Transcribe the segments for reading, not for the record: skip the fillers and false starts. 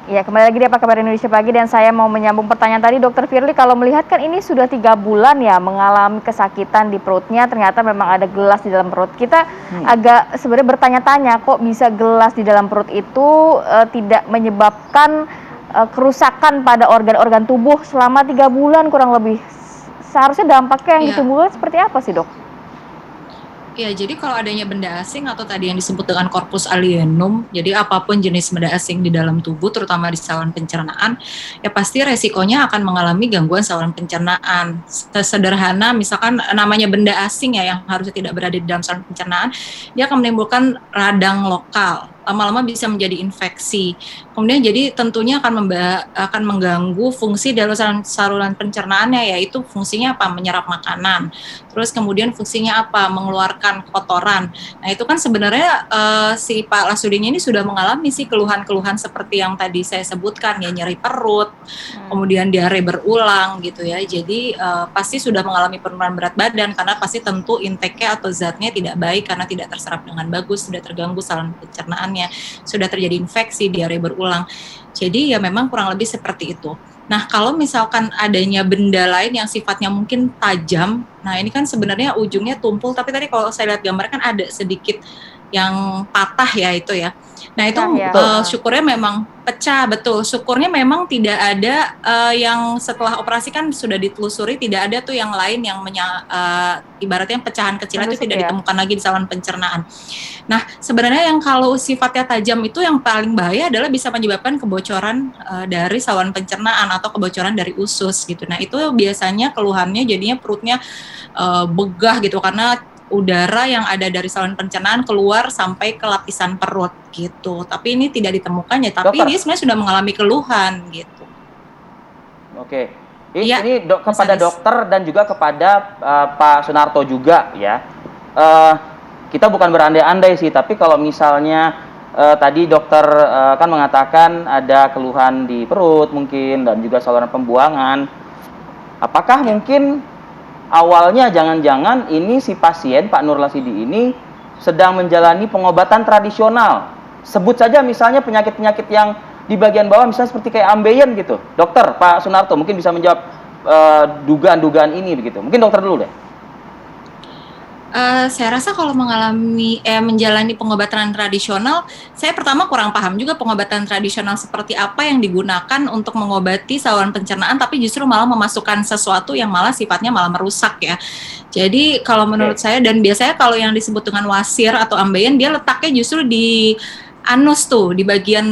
Ya, kembali lagi di Apa Kabar Indonesia Pagi dan saya mau menyambung pertanyaan tadi Dokter Firly, kalau melihat kan ini sudah 3 bulan ya mengalami kesakitan di perutnya, ternyata memang ada gelas di dalam perut. Kita agak sebenarnya bertanya-tanya kok bisa gelas di dalam perut itu tidak menyebabkan kerusakan pada organ-organ tubuh selama 3 bulan kurang lebih. Seharusnya dampaknya yang Iya. ditimbulkan seperti apa sih, Dok? Ya, jadi kalau adanya benda asing atau tadi yang disebut dengan corpus alienum, jadi apapun jenis benda asing di dalam tubuh, terutama di saluran pencernaan, ya pasti resikonya akan mengalami gangguan saluran pencernaan. Sederhana, misalkan namanya benda asing ya yang harusnya tidak berada di dalam saluran pencernaan, dia akan menimbulkan radang lokal. Lama-lama bisa menjadi infeksi. Kemudian jadi tentunya akan mengganggu fungsi dari saluran pencernaannya, yaitu fungsinya apa? Menyerap makanan. Terus kemudian fungsinya apa? Mengeluarkan kotoran. Nah itu kan sebenarnya si Pak Lasudin ini sudah mengalami sih keluhan-keluhan seperti yang tadi saya sebutkan ya, nyeri perut, kemudian diare berulang gitu ya. Jadi pasti sudah mengalami penurunan berat badan karena pasti tentu intake-nya atau zatnya tidak baik karena tidak terserap dengan bagus, sudah terganggu saluran pencernaannya, sudah terjadi infeksi, diare berulang. Jadi ya memang kurang lebih seperti itu. Nah, kalau misalkan adanya benda lain yang sifatnya mungkin tajam, nah ini kan sebenarnya ujungnya tumpul, tapi tadi kalau saya lihat gambar kan ada sedikit yang patah ya itu ya. Nah itu Pecah ya. syukurnya memang pecah, betul. Syukurnya memang tidak ada yang setelah operasi kan sudah ditelusuri, tidak ada tuh yang lain yang ibaratnya pecahan kecil itu Menusuk tidak ya? ditemukan lagi di saluran pencernaan. Nah, sebenarnya yang kalau sifatnya tajam itu yang paling bahaya adalah bisa menyebabkan kebocoran dari saluran pencernaan atau kebocoran dari usus gitu. Nah, itu biasanya keluhannya jadinya perutnya begah gitu karena udara yang ada dari saluran pencernaan keluar sampai ke lapisan perut gitu. Tapi ini tidak ditemukan ya, tapi Dokter. dia sebenarnya sudah mengalami keluhan gitu. Oke. Iya, Ini Mas kepada Aris. dokter dan juga kepada Pak Sunarto juga ya. Eh, kita bukan berandai-andai sih, tapi kalau misalnya tadi dokter kan mengatakan ada keluhan di perut mungkin dan juga saluran pembuangan. Apakah mungkin awalnya jangan-jangan ini si pasien Pak Nur Lasidi ini sedang menjalani pengobatan tradisional? Sebut saja misalnya penyakit-penyakit yang di bagian bawah misalnya seperti kayak ambeien gitu. Dokter, Pak Sunarto mungkin bisa menjawab dugaan-dugaan ini begitu. Mungkin dokter dulu deh. Saya rasa kalau menjalani pengobatan tradisional, saya pertama kurang paham juga pengobatan tradisional seperti apa yang digunakan untuk mengobati saluran pencernaan, tapi justru malah memasukkan sesuatu yang malah sifatnya malah merusak ya. Jadi kalau menurut saya, dan biasanya kalau yang disebut dengan wasir atau ambeien, dia letaknya justru di anus tuh, di bagian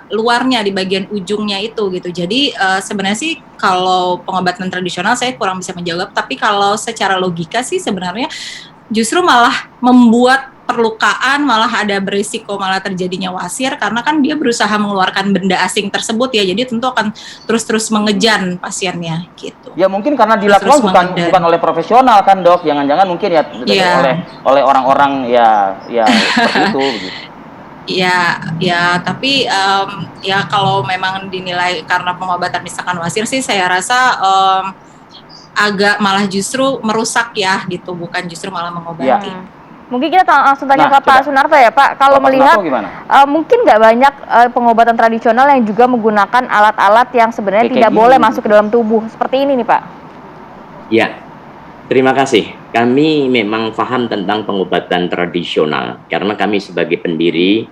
luarnya, di bagian ujungnya itu gitu. Jadi sebenarnya sih kalau pengobatan tradisional saya kurang bisa menjawab, tapi kalau secara logika sih sebenarnya justru malah membuat perlukaan, malah ada berisiko malah terjadinya wasir karena kan dia berusaha mengeluarkan benda asing tersebut ya, jadi tentu akan terus-terus mengejan pasiennya gitu. Ya mungkin karena Terus-terus dilakukan bukan oleh profesional kan dok, jangan-jangan mungkin ya oleh orang-orang ya seperti itu begitu. Ya, tapi ya kalau memang dinilai karena pengobatan misalkan wasir sih, saya rasa agak malah justru merusak ya gitu, bukan justru malah mengobati. Ya. Mungkin kita langsung tanya ke Pak Sunarto ya Pak, kalau melihat mungkin nggak banyak pengobatan tradisional yang juga menggunakan alat-alat yang sebenarnya tidak boleh masuk ke dalam tubuh, seperti ini nih Pak. Ya, terima kasih. Kami memang paham tentang pengobatan tradisional karena kami sebagai pendiri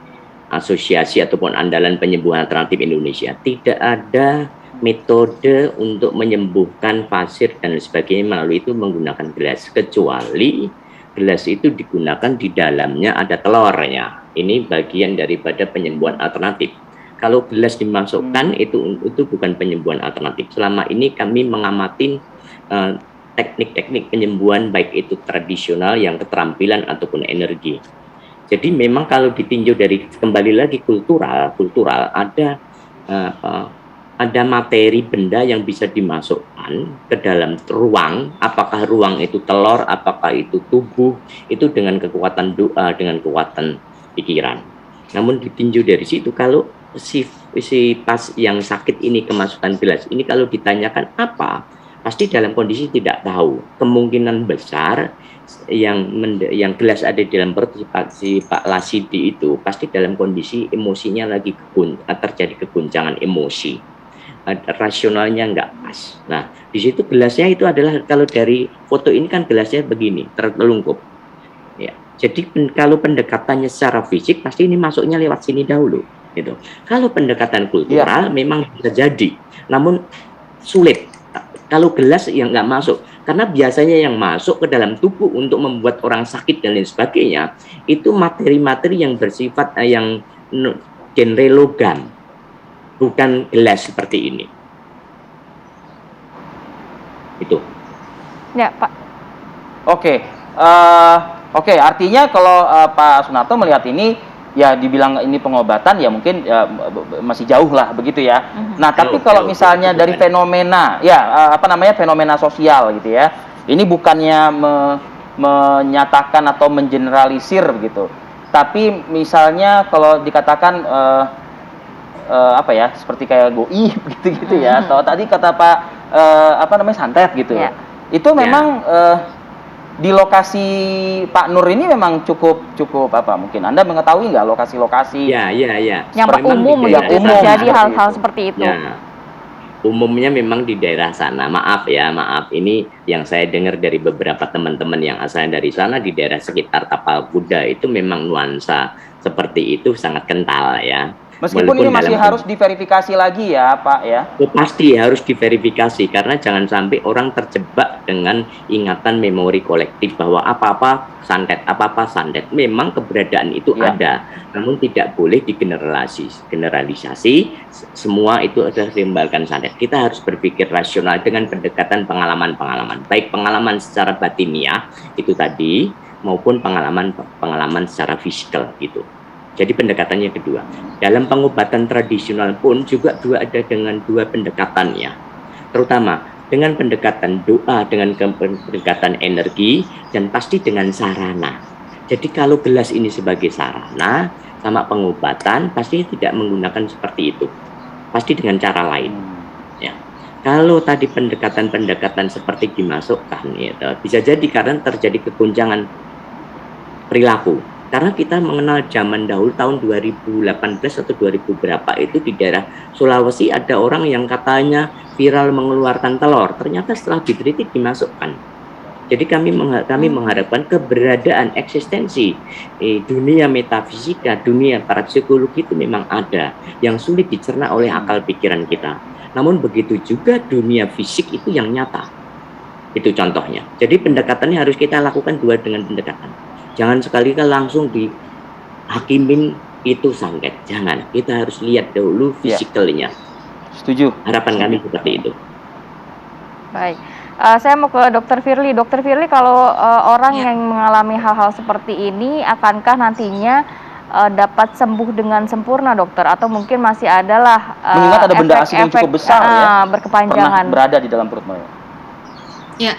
asosiasi ataupun andalan penyembuhan alternatif Indonesia tidak ada metode untuk menyembuhkan pasir dan sebagainya melalui itu menggunakan gelas, kecuali gelas itu digunakan di dalamnya ada telurnya. Ini bagian daripada penyembuhan alternatif. Kalau gelas dimasukkan itu bukan penyembuhan alternatif. Selama ini kami mengamati teknik-teknik penyembuhan baik itu tradisional yang keterampilan ataupun energi. Jadi memang kalau ditinjau dari kembali lagi kultural ada materi benda yang bisa dimasukkan ke dalam ruang, apakah ruang itu telur, apakah itu tubuh, itu dengan kekuatan doa, dengan kekuatan pikiran. Namun ditinjau dari situ, kalau si pas yang sakit ini kemasukan gelas ini, kalau ditanyakan apa pasti dalam kondisi tidak tahu. Kemungkinan besar yang gelas ada di dalam perut si Pak Lasidi itu pasti dalam kondisi emosinya lagi terjadi keguncangan emosi, rasionalnya nggak pas. Nah, di situ gelasnya itu adalah, kalau dari foto ini kan gelasnya begini, tertelungkup. Ya, jadi kalau pendekatannya secara fisik pasti ini masuknya lewat sini dahulu. Gitu. Kalau pendekatan kultural memang bisa jadi, namun sulit. Kalau gelas yang nggak masuk, karena biasanya yang masuk ke dalam tubuh untuk membuat orang sakit dan lain sebagainya, itu materi-materi yang bersifat yang genre logam, bukan gelas seperti ini. Itu. Ya, Pak. Oke, artinya kalau Pak Sunarto melihat ini, ya dibilang ini pengobatan, ya mungkin masih jauh lah begitu ya. Nah, tapi kalau misalnya dari fenomena, ya fenomena sosial gitu ya, ini bukannya menyatakan atau mengeneralisir begitu. Tapi misalnya kalau dikatakan seperti kayak goib gitu ya, atau tadi kata Pak santet gitu. Ya. Itu memang di lokasi Pak Nur ini memang cukup mungkin Anda mengetahui nggak lokasi-lokasi yang umum terjadi hal-hal seperti itu. Ya, umumnya memang di daerah sana. Maaf ini yang saya dengar dari beberapa teman-teman yang asalnya dari sana, di daerah sekitar Tapal Kuda itu memang nuansa seperti itu sangat kental ya. Meskipun ini masih harus diverifikasi lagi ya Pak ya. Pasti harus diverifikasi, karena jangan sampai orang terjebak dengan ingatan memori kolektif bahwa apa-apa santet. Memang keberadaan itu ada, namun tidak boleh generalisasi. Semua itu adalah dilembalkan santet. Kita harus berpikir rasional dengan pendekatan pengalaman-pengalaman, baik pengalaman secara batiniah itu tadi maupun pengalaman secara fisikal gitu. Jadi pendekatannya kedua. Dalam pengobatan tradisional pun juga ada dengan dua pendekatannya. Terutama dengan pendekatan doa, dengan pendekatan energi, dan pasti dengan sarana. Jadi kalau gelas ini sebagai sarana, sama pengobatan pasti tidak menggunakan seperti itu. Pasti dengan cara lain. Ya. Kalau tadi pendekatan seperti dimasukkan, ya, bisa jadi karena terjadi kegoncangan perilaku. Karena kita mengenal zaman dahulu tahun 2018 atau 2000 berapa itu di daerah Sulawesi ada orang yang katanya viral mengeluarkan telur. Ternyata setelah diteliti dimasukkan. Jadi kami mengharapkan keberadaan eksistensi dunia metafisika, dunia parapsikologi itu memang ada yang sulit dicerna oleh akal pikiran kita. Namun begitu juga dunia fisik itu yang nyata. Itu contohnya. Jadi pendekatannya harus kita lakukan dua dengan pendekatan. Jangan sekali-kali langsung dihakimin itu santet. Jangan. Kita harus lihat dahulu fisikalnya. Setuju. Harapan kami seperti itu. Baik. Saya mau ke Dr. Firly. Dr. Firly, kalau orang yang mengalami hal-hal seperti ini, akankah nantinya dapat sembuh dengan sempurna, dokter? Atau mungkin masih adalah mengingat ada benda asing yang cukup besar berkepanjangan pernah berada di dalam perut Maya. Ya.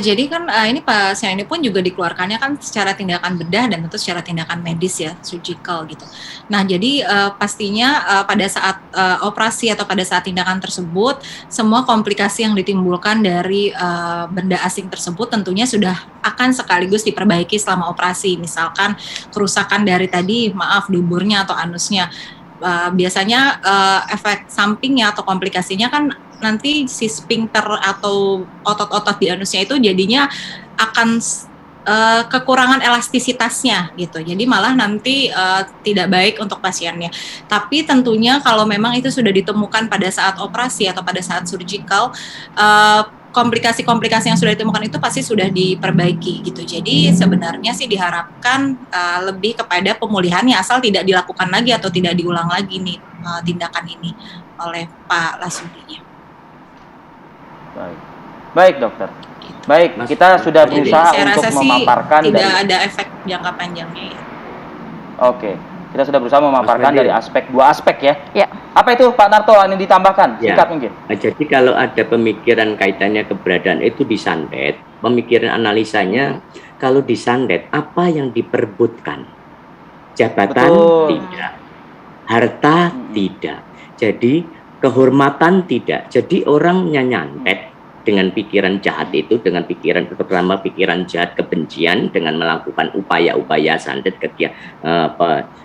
Jadi kan ini pasien ini pun juga dikeluarkannya kan secara tindakan bedah dan tentu secara tindakan medis ya, surgical gitu. Nah jadi pastinya pada saat operasi atau pada saat tindakan tersebut, semua komplikasi yang ditimbulkan dari benda asing tersebut tentunya sudah akan sekaligus diperbaiki selama operasi. Misalkan kerusakan dari tadi, duburnya atau anusnya. Biasanya efek sampingnya atau komplikasinya kan nanti si sphincter atau otot-otot di anusnya itu jadinya akan kekurangan elastisitasnya gitu. Jadi malah nanti tidak baik untuk pasiennya. Tapi tentunya kalau memang itu sudah ditemukan pada saat operasi atau pada saat surgical, komplikasi-komplikasi yang sudah ditemukan itu pasti sudah diperbaiki gitu. Jadi sebenarnya sih diharapkan lebih kepada pemulihannya, asal tidak dilakukan lagi atau tidak diulang lagi nih tindakan ini oleh Pak Lasudi. Baik dokter. Baik, kita sudah berusaha untuk memaparkan tidak ada efek jangka panjangnya ya. Oke. Kita sudah berusaha memaparkan dari dua aspek ya. Ya. Apa itu Pak Narto yang ditambahkan? Singkat mungkin. Jadi kalau ada pemikiran kaitannya keberadaan itu disantet, pemikiran analisanya kalau disantet apa yang diperebutkan? Jabatan tidak, harta tidak. Jadi kehormatan tidak. Jadi orangnya nyantet dengan pikiran jahat itu, dengan pikiran terutama pikiran jahat kebencian, dengan melakukan upaya-upaya santet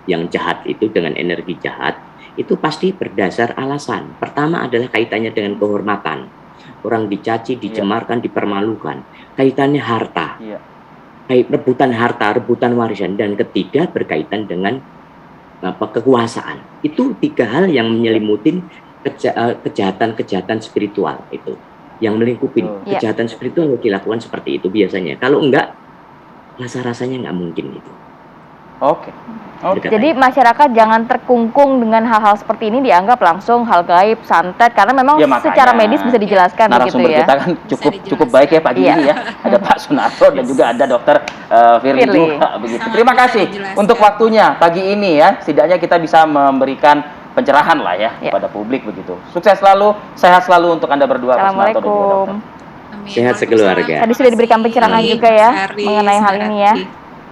yang jahat itu dengan energi jahat, itu pasti berdasar alasan. Pertama adalah kaitannya dengan kehormatan. Orang dicaci, dicemarkan, dipermalukan. Kaitannya harta. Rebutan harta, rebutan warisan. Dan ketiga berkaitan dengan kekuasaan. Itu 3 hal yang menyelimutin kejahatan-kejahatan spiritual itu. Yang melingkupi kejahatan spiritual dilakukan seperti itu biasanya. Kalau enggak, rasa-rasanya nggak mungkin itu. Oke. Jadi masyarakat jangan terkungkung dengan hal-hal seperti ini, dianggap langsung hal gaib, santet, karena memang secara medis bisa dijelaskan begitu narasumber ya. kita kan cukup baik ya pagi ini ya. Ada Pak Sunarto dan juga ada Dokter Firly juga begitu. Terima kasih untuk waktunya pagi ini ya. Setidaknya kita bisa memberikan pencerahan lah ya kepada publik begitu. Sukses selalu, sehat selalu untuk Anda berdua. Assalamualaikum. Sehat sekeluarga. Tadi sudah diberikan pencerahan juga ya mengenai hal ini ya.